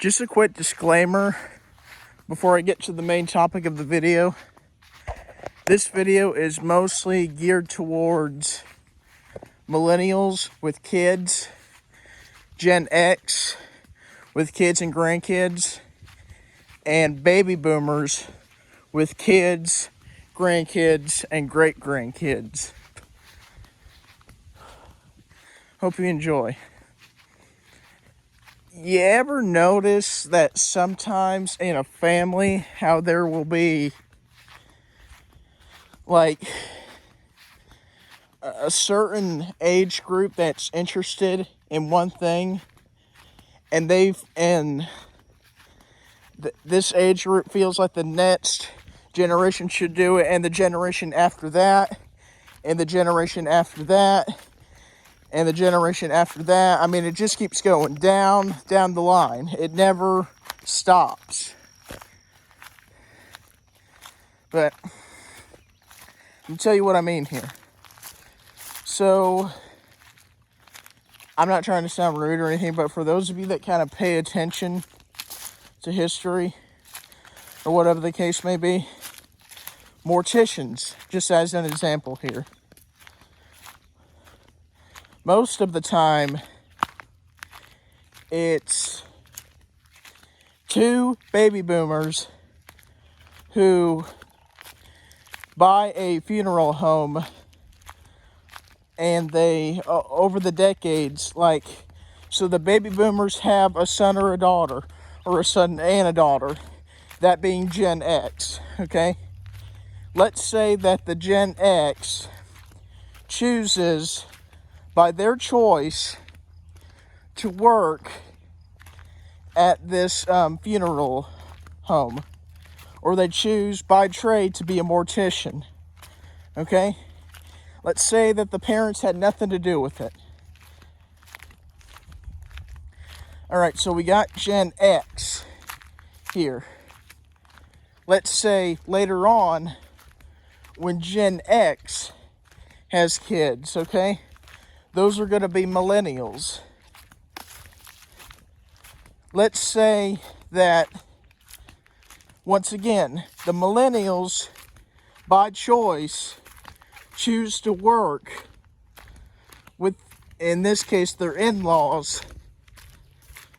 Just a quick disclaimer before I get to the main topic of the video. This video is mostly geared towards millennials with kids, Gen X with kids and grandkids, and baby boomers with kids, grandkids, and great-grandkids. Hope you enjoy. You ever notice that sometimes in a family how there will be like a certain age group that's interested in one thing, and this age group feels like the next generation should do it, and the generation after that, and the generation after that, and the generation after that. I mean, it just keeps going down the line. It never stops. But let me tell you what I mean here. So, I'm not trying to sound rude or anything, but for those of you that kind of pay attention to history, or whatever the case may be, morticians, just as an example here. Most of the time, it's two baby boomers who buy a funeral home, and they, over the decades, so the baby boomers have a son or a daughter, or a son and a daughter, that being Gen X, okay? Let's say that the Gen X chooses, by their choice, to work at this funeral home, or they choose by trade to be a mortician, okay? Let's say that the parents had nothing to do with it. All right, so we got Gen X here. Let's say later on, when Gen X has kids, okay? Those are going to be millennials. Let's say that, once again, the millennials, by choice, choose to work with, in this case, their in-laws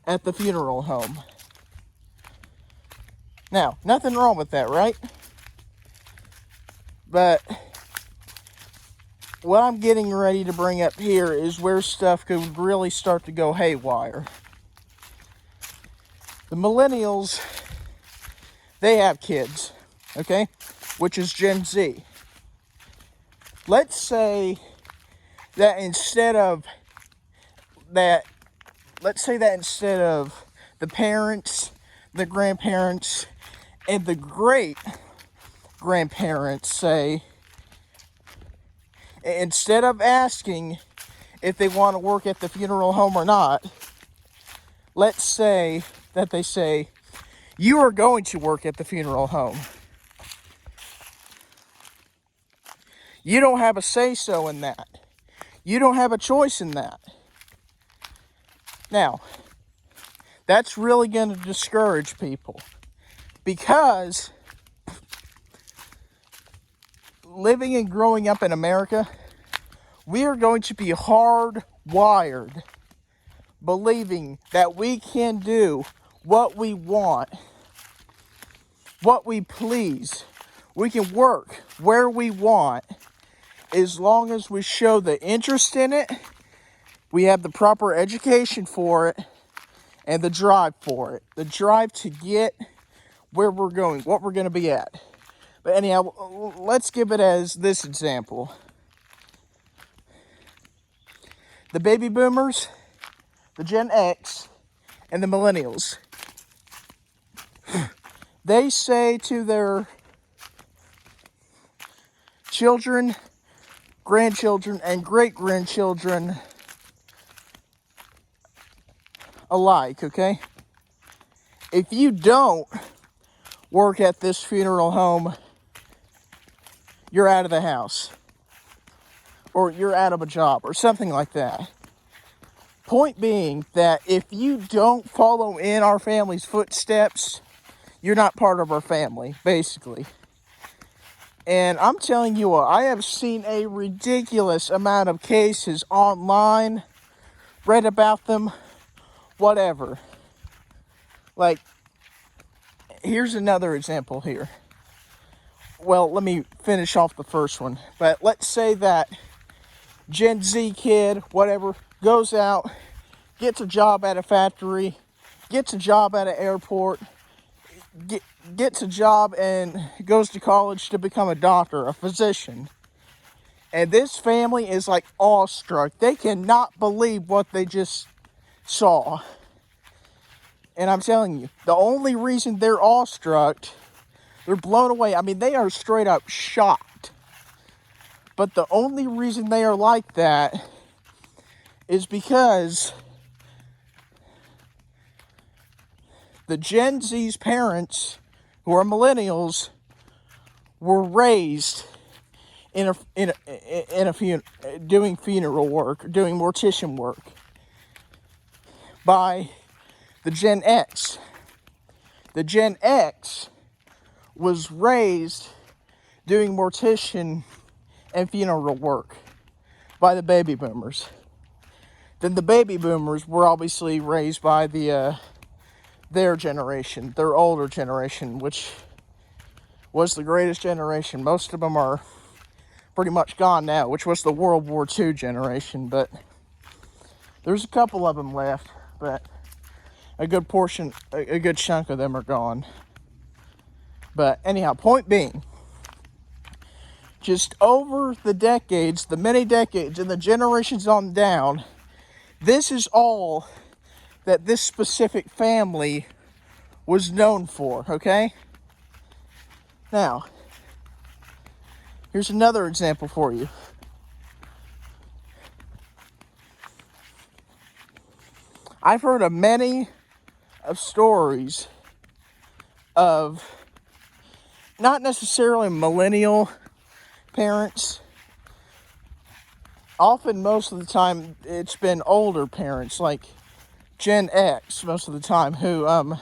at the funeral home. Now, nothing wrong with that, right? But what I'm getting ready to bring up here is where stuff could really start to go haywire. The millennials, they have kids, okay? Which is Gen Z. Let's say that instead of the parents, the grandparents, and the great-grandparents say, instead of asking if they want to work at the funeral home or not, let's say that they say, you are going to work at the funeral home. You don't have a say-so in that. You don't have a choice in that. Now, that's really going to discourage people, because living and growing up in America, we are going to be hardwired believing that we can do what we want, what we please. We can work where we want, as long as we show the interest in it, we have the proper education for it, and the drive for it. The drive to get where we're going, what we're going to be at. But anyhow, let's give it as this example. The baby boomers, the Gen X, and the millennials. They say to their children, grandchildren, and great-grandchildren alike, okay? If you don't work at this funeral home, you're out of the house, or you're out of a job, or something like that. Point being that if you don't follow in our family's footsteps, you're not part of our family, basically. And I'm telling you what, I have seen a ridiculous amount of cases online, read about them, whatever. Like, here's another example here. Well, let me finish off the first one. But let's say that Gen Z kid, whatever, goes out, gets a job at a factory, gets a job at an airport, gets a job and goes to college to become a doctor, a physician. And this family is like awestruck. They cannot believe what they just saw. And I'm telling you, the only reason they're awestruck, they're blown away. I mean, they are straight up shocked. But the only reason they are like that is because the Gen Z's parents, who are millennials, were raised doing funeral work, doing mortician work by the Gen X. The Gen X was raised doing mortician and funeral work by the baby boomers. Then the baby boomers were obviously raised by their generation, their older generation, which was the greatest generation. Most of them are pretty much gone now, which was the World War II generation, but there's a couple of them left, but a good chunk of them are gone. But anyhow, point being, just over the decades, the many decades, and the generations on down, this is all that this specific family was known for, okay? Now, here's another example for you. I've heard of many of stories of not necessarily millennial parents. Often, most of the time, it's been older parents, like Gen X, most of the time, who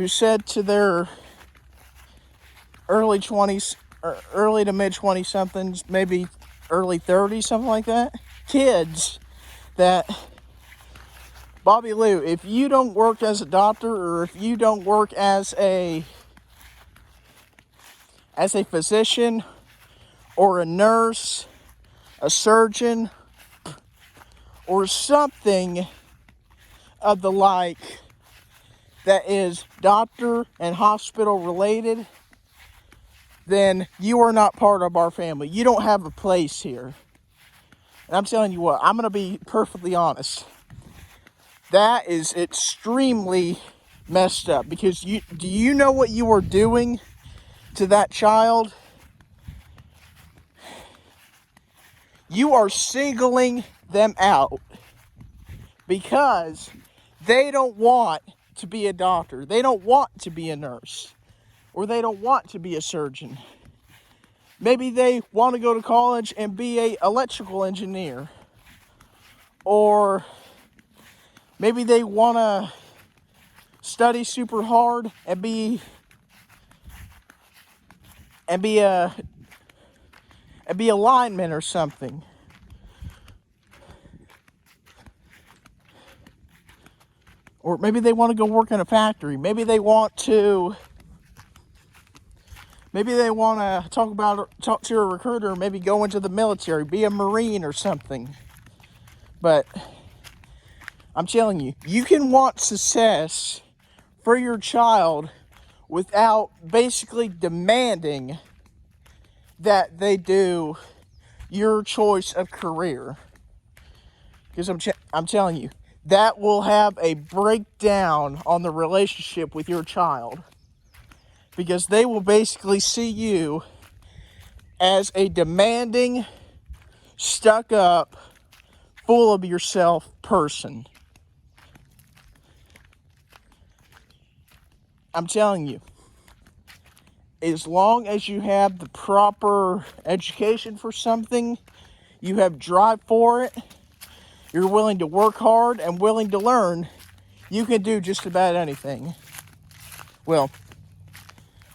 said to their early 20s, or early to mid 20 somethings, maybe early 30s, something like that, kids, that Bobby Lou, if you don't work as a doctor, or if you don't work as a physician or a nurse, a surgeon, or something of the like that is doctor and hospital related, then you are not part of our family. You don't have a place here. And I'm telling you what, I'm going to be perfectly honest. That is extremely messed up, because do you know what you are doing to that child? You are singling them out because they don't want to be a doctor. They don't want to be a nurse, or they don't want to be a surgeon. Maybe they want to go to college and be an electrical engineer, or maybe they want to study super hard and be a lineman or something. Or maybe they want to go work in a factory. Maybe they want to talk to a recruiter, maybe go into the military, be a Marine or something. But I'm telling you, you can want success for your child without basically demanding that they do your choice of career. Because I'm telling you, that will have a breakdown on the relationship with your child. Because they will basically see you as a demanding, stuck up, full of yourself person. I'm telling you, as long as you have the proper education for something, you have drive for it, you're willing to work hard and willing to learn, you can do just about anything. Well,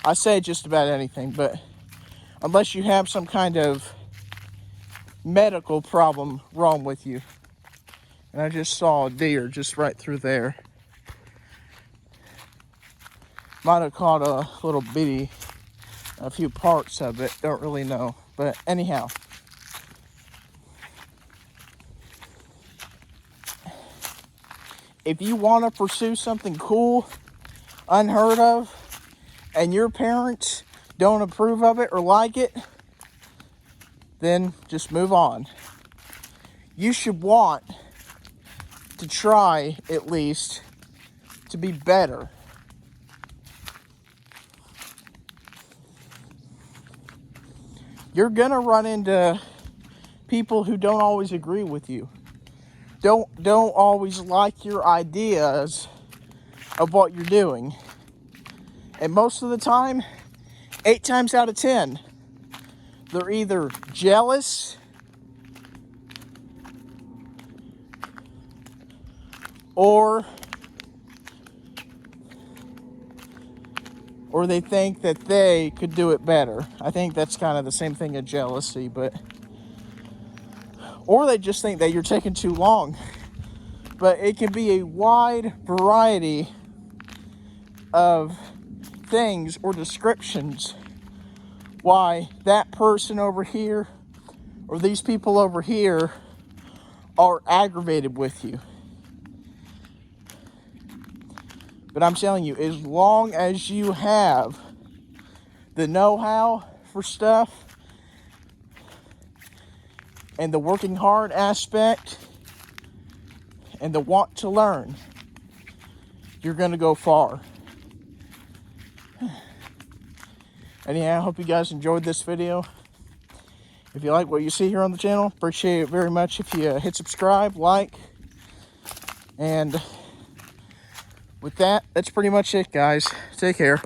I say just about anything, but unless you have some kind of medical problem wrong with you. And I just saw a deer just right through there. Might have caught a little bitty, a few parts of it, don't really know. But anyhow, if you want to pursue something cool, unheard of, and your parents don't approve of it or like it, then just move on. You should want to try, at least, to be better. You're gonna run into people who don't always agree with you. Don't always like your ideas of what you're doing. And most of the time, 8 times out of 10, they're either jealous or they think that they could do it better. I think that's kind of the same thing as jealousy, but or they just think that you're taking too long. But it can be a wide variety of things or descriptions why that person over here or these people over here are aggravated with you. But I'm telling you, as long as you have the know-how for stuff and the working hard aspect and the want to learn, you're going to go far. Anyhow, I hope you guys enjoyed this video. If you like what you see here on the channel, appreciate it very much if you hit subscribe, like, and with that, that's pretty much it, guys. Take care.